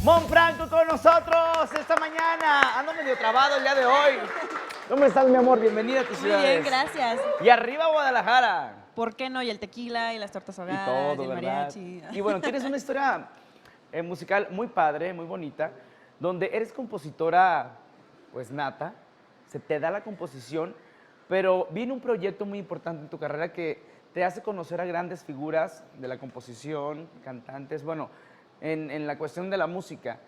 Mon Franco con nosotros esta mañana. Ando medio trabado el día de hoy. ¿Cómo estás, mi amor? Bienvenida a tu ciudad. Muy bien, gracias. Y arriba Guadalajara. ¿Por qué no? Y el tequila, y las tortas Y ahogadas, todo, y el ¿verdad? mariachi. Y bueno, tienes una historia musical muy padre, muy bonita, donde eres compositora, pues nata, se te da la composición, pero viene un proyecto muy importante en tu carrera que te hace conocer a grandes figuras de la composición, cantantes, bueno, en la cuestión de la música.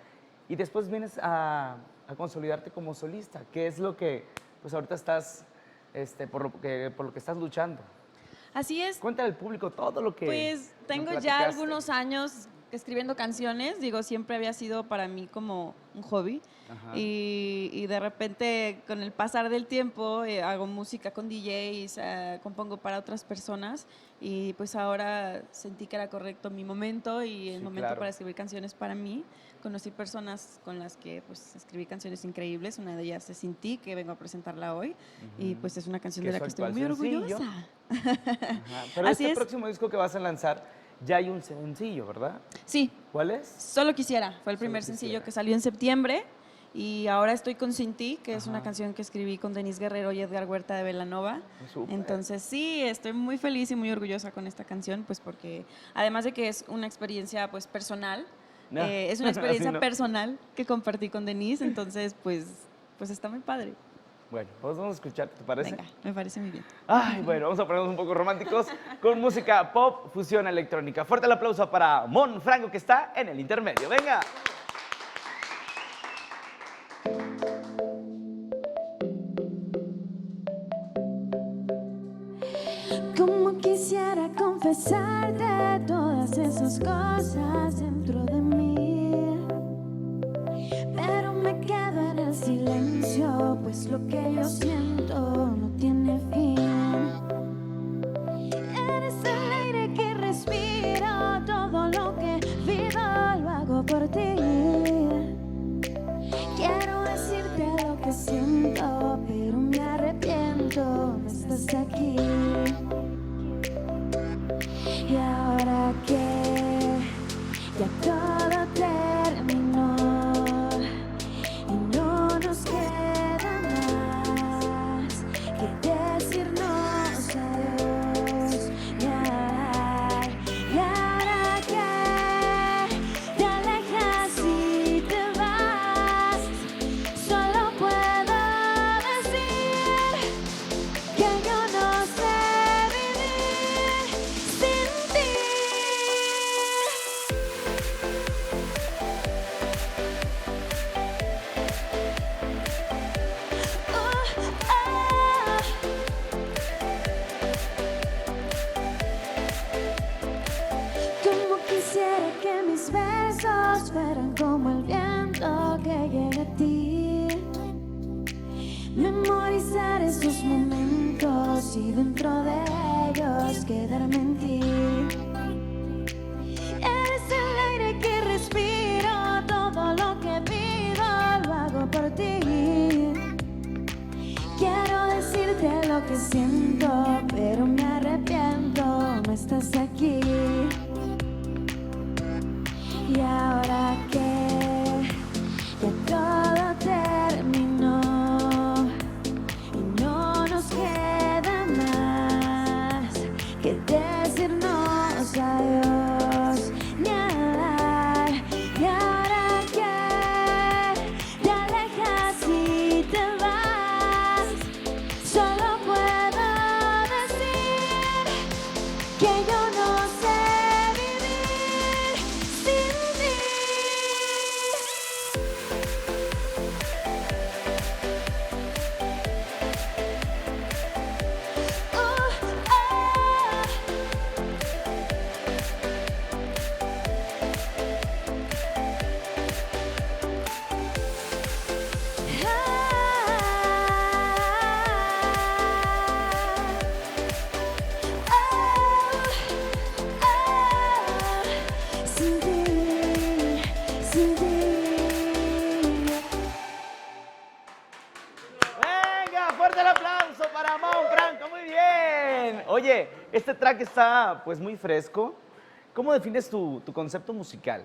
Y después vienes a consolidarte como solista, que es lo que, pues ahorita estás, por lo que estás luchando. Así es. Cuéntale al público todo lo que Pues me tengo ya platicaste. algunos años escribiendo canciones, digo, siempre había sido para mí como un hobby. Ajá. Y de repente, con el pasar del tiempo, hago música con DJs, compongo para otras personas y pues ahora sentí que era correcto mi momento y el Sí, momento claro. para escribir canciones para mí. Conocí personas con las que pues escribí canciones increíbles, una de ellas es Sin Ti, que vengo a presentarla hoy y pues es una canción de la que estoy muy orgullosa. Ajá. Pero Así este es. próximo disco que vas a lanzar, ya hay un sencillo, ¿verdad? Sí, ¿Cuál es? Solo Quisiera, fue el Solo primer sencillo Quisiera. que salió en septiembre y ahora estoy con Sin Ti, que es una Ajá. canción que escribí con Denise Guerrero y Edgar Huerta de Belanova. Súper. Entonces sí, estoy muy feliz y muy orgullosa con esta canción, pues porque además de que es una experiencia pues personal, No, es una experiencia así no. personal que compartí con Denise, entonces pues está muy padre. Bueno, pues vamos a escuchar, ¿te parece? Venga, me parece muy bien. Ay, bueno, vamos a ponernos un poco románticos con música pop, fusión electrónica. Fuerte el aplauso para Mon Franco, que está en el intermedio. ¡Venga! Como quisiera confesarte todas esas cosas dentro de mí, pero me quedo en el silencio, pues lo que yo siento no tiene fin. Eres el aire que respiro, todo lo que vivo lo hago por ti. Quiero decirte lo que siento, pero me arrepiento, no estás aquí. Y ahora que ya todo terminó y no nos queda más que decirnos adiós. Y ahora que te alejas y te vas, solo puedo decir que yo no sé vivir sin ti. Como quisiera que mis besos fueran como el viento que llega a ti. Memorizar esos momentos y dentro de ellos quedarme en ti. Eres el aire que respiro, todo lo que pido lo hago por ti. Quiero decirte lo que siento, pero me arrepiento, no estás aquí. Y ahora que ya todo terminó y no nos queda más que decirnos adiós ni hablar. Y ahora que te alejas y te vas, solo puedo decir que yo no sé vivir sin ti. Sin ti, sin ti. ¡Venga! ¡Fuerte el aplauso para Mon Franco! ¡Muy bien! Oye, este track está pues muy fresco. ¿Cómo defines tu concepto musical?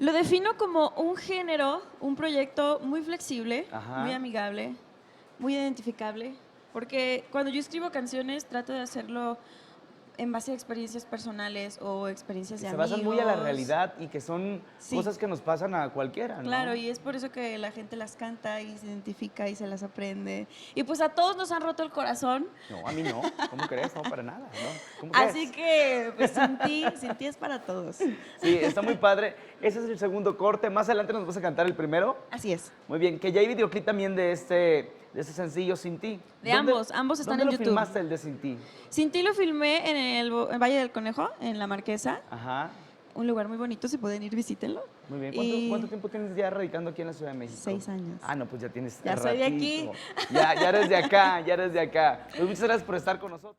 Lo defino como un género, un proyecto muy flexible, Ajá. muy amigable, muy identificable, porque cuando yo escribo canciones trato de hacerlo en base a experiencias personales o experiencias de Se amigos. basan muy a la realidad y que son Sí. cosas que nos pasan a cualquiera, ¿no? Claro, y es por eso que la gente las canta y se identifica y se las aprende. Y pues a todos nos han roto el corazón, No, a mí no. ¿Cómo crees? No, para nada, ¿no? ¿Cómo así crees? que pues sin ti es para todos. Sí, está muy padre. Ese es el segundo corte. Más adelante nos vas a cantar el primero. Así es. Muy bien, que ya hay videoclip también de este sencillo Sin Ti. De ambos están ¿dónde en lo YouTube. filmaste el de Sin Ti? Sin ti lo filmé en el Valle del Conejo, en La Marquesa. Ajá, Un lugar muy bonito, si pueden ir, visítenlo. muy bien. Y- ¿Cuánto tiempo tienes ya radicando aquí en la Ciudad de México? 6 años. Ah, no, pues ya tienes Ya soy de aquí. ratito. Ya eres de acá, ya eres de acá. Pues muchas gracias por estar con nosotros.